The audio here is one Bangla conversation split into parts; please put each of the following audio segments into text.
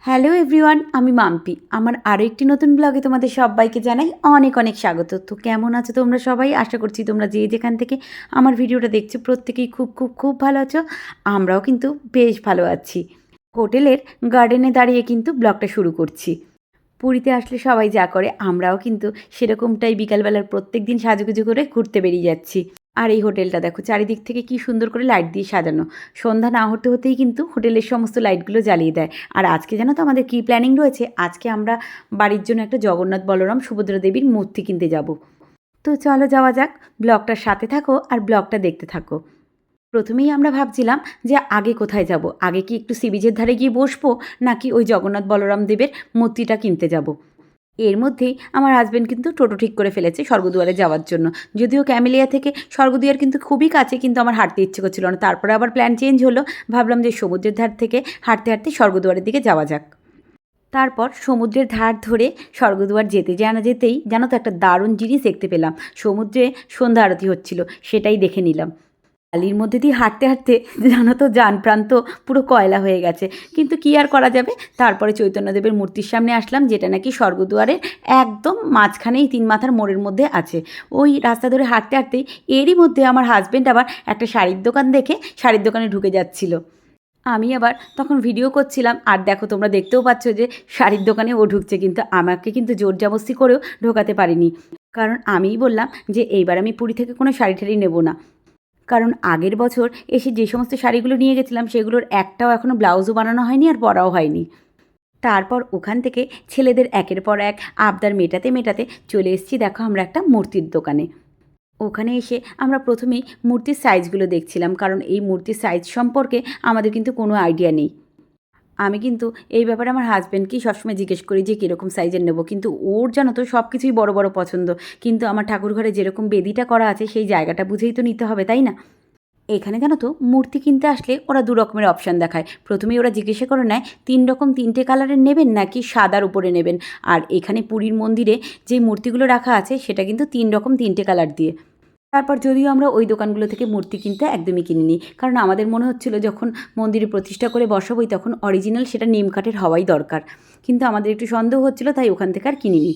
হ্যালো এভরিওয়ান, আমি মাম্পি। আমার আরও একটি নতুন ব্লগে তোমাদের সবাইকে জানাই অনেক অনেক স্বাগত। তো কেমন আছো তোমরা সবাই? আশা করছি তোমরা যে যেখান থেকে আমার ভিডিওটা দেখছো প্রত্যেকেই খুব খুব খুব ভালো আছো। আমরাও কিন্তু বেশ ভালো আছি। হোটেলের গার্ডেনে দাঁড়িয়ে কিন্তু ব্লগটা শুরু করছি। পুরীতে আসলে সবাই যা করে আমরাও কিন্তু সেরকমটাই বিকালবেলার প্রত্যেক দিন সাজুগুজু করে ঘুরতে বেরিয়ে যাচ্ছি। আর এই হোটেলটা দেখো চারিদিক থেকে কি সুন্দর করে লাইট দিয়ে সাজানো। সন্ধ্যা না হতে হতেই কিন্তু হোটেলের সমস্ত লাইটগুলো জ্বালিয়ে দেয়। আর আজকে জানো তো আমাদের কী প্ল্যানিং রয়েছে? আজকে আমরা বাড়ির জন্য একটা জগন্নাথ বলরাম সুভদ্রা দেবীর মূর্তি কিনতে যাব। তো চলো যাওয়া যাক। ব্লগটার সাথে থাকো আর ব্লগটা দেখতে থাকো। প্রথমেই আমরা ভাবছিলাম যে আগে কোথায় যাব, আগে কি একটু সি বিচের ধারে গিয়ে বসবো, নাকি ওই জগন্নাথ বলরাম দেবের মূর্তিটা কিনতে যাব। এর মধ্যেই আমার হাজব্যান্ড কিন্তু টোটো ঠিক করে ফেলেছে স্বর্গদুয়ারে যাওয়ার জন্য। যদিও ক্যামেলিয়া থেকে স্বর্গদুয়ার কিন্তু খুবই কাছে, কিন্তু আমার হাঁটতে ইচ্ছে করছিল না। তারপরে আবার প্ল্যান চেঞ্জ হলো, ভাবলাম যে সমুদ্রের ধার থেকে হাঁটতে হাঁটতে স্বর্গদুয়ারের দিকে যাওয়া যাক। তারপর সমুদ্রের ধার ধরে স্বর্গদুয়ার যেতে জানা যেতেই জানো তো একটা দারুণ জিনিস দেখতে পেলাম। সমুদ্রে সন্ধ্যা আরতি হচ্ছিল, সেটাই দেখে নিলাম। বালির মধ্যে দিয়ে হাঁটতে হাঁটতে জানো তো যান প্রান্ত পুরো কয়লা হয়ে গেছে, কিন্তু কি আর করা যাবে। তারপরে চৈতন্যদেবের মূর্তির সামনে আসলাম, যেটা নাকি স্বর্গদুয়ারের একদম মাঝখানেই তিন মাথার মোড়ের মধ্যে আছে। ওই রাস্তা ধরে হাঁটতে হাঁটতেই এরই মধ্যে আমার হাজব্যান্ড আবার একটা শাড়ির দোকান দেখে শাড়ির দোকানে ঢুকে যাচ্ছিল। আমি আবার তখন ভিডিও করছিলাম, আর দেখো তোমরা দেখতেও পাচ্ছ যে শাড়ির দোকানে ও ঢুকছে, কিন্তু আমাকে কিন্তু জোর জবরদস্তি করেও ঢোকাতে পারিনি। কারণ আমিই বললাম যে এইবার আমি পুরী থেকে কোনো শাড়ি টাড়ি নেবো না। কারণ আগের বছর এসে যে সমস্ত শাড়িগুলো নিয়ে গেছিলাম সেগুলোর একটাও এখনও ব্লাউজও বানানো হয়নি আর পরাও হয়নি। তারপর ওখান থেকে ছেলেদের একের পর এক আবদার মেটাতে মেটাতে চলে এসেছি দেখো আমরা একটা মূর্তির দোকানে। ওখানে এসে আমরা প্রথমেই মূর্তির সাইজগুলো দেখছিলাম, কারণ এই মূর্তির সাইজ সম্পর্কে আমাদের কিন্তু কোনো আইডিয়া নেই। আমি কিন্তু এই ব্যাপারে আমার হাজব্যান্ডকেই সবসময় জিজ্ঞেস করি যে কীরকম সাইজের নেব, কিন্তু ওর জানো তো সব কিছুই বড় বড় পছন্দ। কিন্তু আমার ঠাকুরঘরে যেরকম বেদিটা করা আছে সেই জায়গাটা বুঝেই তো নিতে হবে, তাই না? এখানে জানো তো মূর্তি কিনতে আসলে ওরা দু রকমের অপশান দেখায়। প্রথমেই ওরা জিজ্ঞাসা করে নেয় ৩ রকম ৩টে কালারের নেবেন নাকি সাদার উপরে নেবেন। আর এখানে পুরীর মন্দিরে যেই মূর্তিগুলো রাখা আছে সেটা কিন্তু ৩ রকম ৩টে কালার দিয়ে। তারপর যদিও আমরা ওই দোকানগুলো থেকে মূর্তি কিনতে একদমই কিনিনি, কারণ আমাদের মনে হচ্ছিল যখন মন্দিরে প্রতিষ্ঠা করে বসাবোই তখন অরিজিনাল সেটা নিম কাঠের হওয়াই দরকার। কিন্তু আমাদের একটু সন্দেহ হচ্ছিলো, তাই ওখান থেকে আর কিনিনি।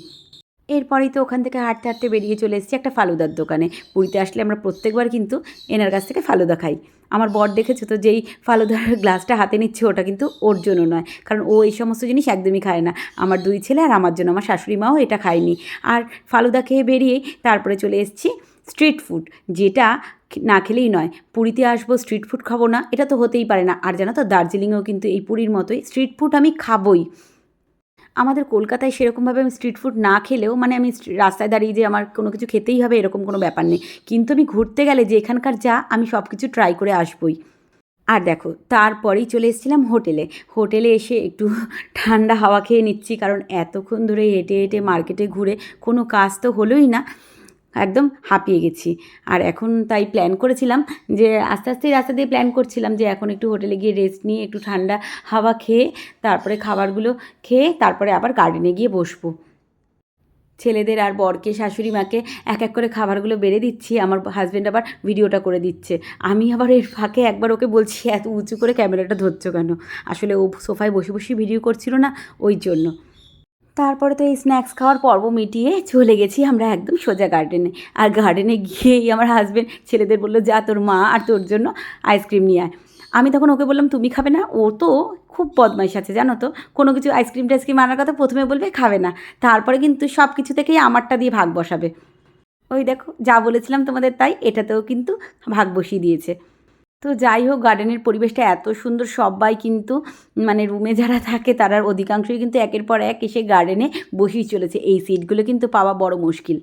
এরপরেই তো ওখান থেকে হাঁটতে হাঁটতে বেরিয়ে চলে এসেছি একটা ফালুদার দোকানে। পুরীতে আসলে আমরা প্রত্যেকবার কিন্তু এনার কাছ থেকে ফালুদা খাই। আমার বর দেখেছো তো, যেই ফালুদার গ্লাসটা হাতে নিচ্ছে ওটা কিন্তু ওর জন্য নয়, কারণ ও এই সমস্ত জিনিস একদমই খায় না। আমার 2 ছেলে আর আমার জন্য, আমার শাশুড়ি মাও এটা খায়নি। আর ফালুদা খেয়ে বেরিয়েই তারপরে চলে এসেছি স্ট্রিট ফুড, যেটা না খেলেই নয়। পুরীতে আসবো স্ট্রিট ফুড খাবো না, এটা তো হতেই পারে না। আর জানো তো দার্জিলিংয়েও কিন্তু এই পুরীর মতোই স্ট্রিট ফুড আমি খাবই। আমাদের কলকাতায় সেরকমভাবে আমি স্ট্রিট ফুড না খেলেও, মানে আমি রাস্তায় দাঁড়িয়ে যে আমার কোনো কিছু খেতেই হবে এরকম কোনো ব্যাপার নেই। কিন্তু আমি ঘুরতে গেলে যে এখানকার যা আমি সব কিছু ট্রাই করে আসবই। আর দেখো তারপরেই চলে এসেছিলাম হোটেলে। হোটেলে এসে একটু ঠান্ডা হাওয়া খেয়ে নিচ্ছি, কারণ এতক্ষণ ধরে হেঁটে হেঁটে মার্কেটে ঘুরে কোনো কাজ তো হলোই না, একদম হাঁপিয়ে গেছি। আর এখন তাই প্ল্যান করেছিলাম যে আস্তে আস্তেই রাস্তা দিয়ে প্ল্যান করছিলাম যে এখন একটু হোটেলে গিয়ে রেস্ট নিয়ে একটু ঠান্ডা হাওয়া খেয়ে তারপরে খাবারগুলো খেয়ে তারপরে আবার গার্ডেনে গিয়ে বসবো। ছেলেদের আর বরকে শাশুড়ি মাকে এক এক করে খাবারগুলো বেড়ে দিচ্ছি, আমার হাজব্যান্ড আবার ভিডিওটা করে দিচ্ছে। আমি আবার এর ফাঁকে একবার ওকে বলছি এত উঁচু করে ক্যামেরাটা ধরছো কেন। আসলে ও সোফায় বসে বসে ভিডিও করছিল না, ওই জন্য। তারপরে তো এই স্ন্যাক্স খাওয়ার পর্ব মিটিয়ে চলে গেছি আমরা একদম সোজা গার্ডেনে। আর গার্ডেনে গিয়েই আমার হাজব্যান্ড ছেলেদের বললো যা তোর মা আর তোর জন্য আইসক্রিম নিয়ে আয়। আমি তখন ওকে বললাম তুমি খাবে না? ও তো খুব বদমাইশ আছে জানো তো, কোনো কিছু আইসক্রিম টাইসক্রিম আনার কথা প্রথমে বলবে খাবে না, তারপরে কিন্তু সব কিছু থেকেই আমারটা দিয়ে ভাগ বসাবে। ওই দেখো যা বলেছিলাম তোমাদের তাই, এটাতেও কিন্তু ভাগ বসিয়ে দিয়েছে। তো যাই হোক, গার্ডেনের পরিবেশটা এত সুন্দর, সবাই কিন্তু মানে রুমে যারা থাকে তারার অধিকাংশই কিন্তু একের পর এক এসে গার্ডেনে বসেই চলেছে। এই সিটগুলো কিন্তু পাওয়া বড় মুশকিল।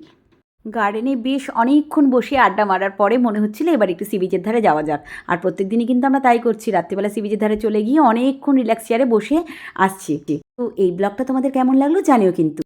গার্ডেনে বেশ অনেকক্ষণ বসে আড্ডা মারার পরে মনে হচ্ছিল এবার একটু সি বিচের ধারে যাওয়া যাক। আর প্রত্যেক দিনই কিন্তু আমরা তাই করছি, রাত্রিবেলা সি বিচের ধারে চলে গিয়ে অনেকক্ষণ রিল্যাক্স চেয়ারে বসে আসছি। তো এই ব্লগটা তোমাদের কেমন লাগলো জানিও কিন্তু।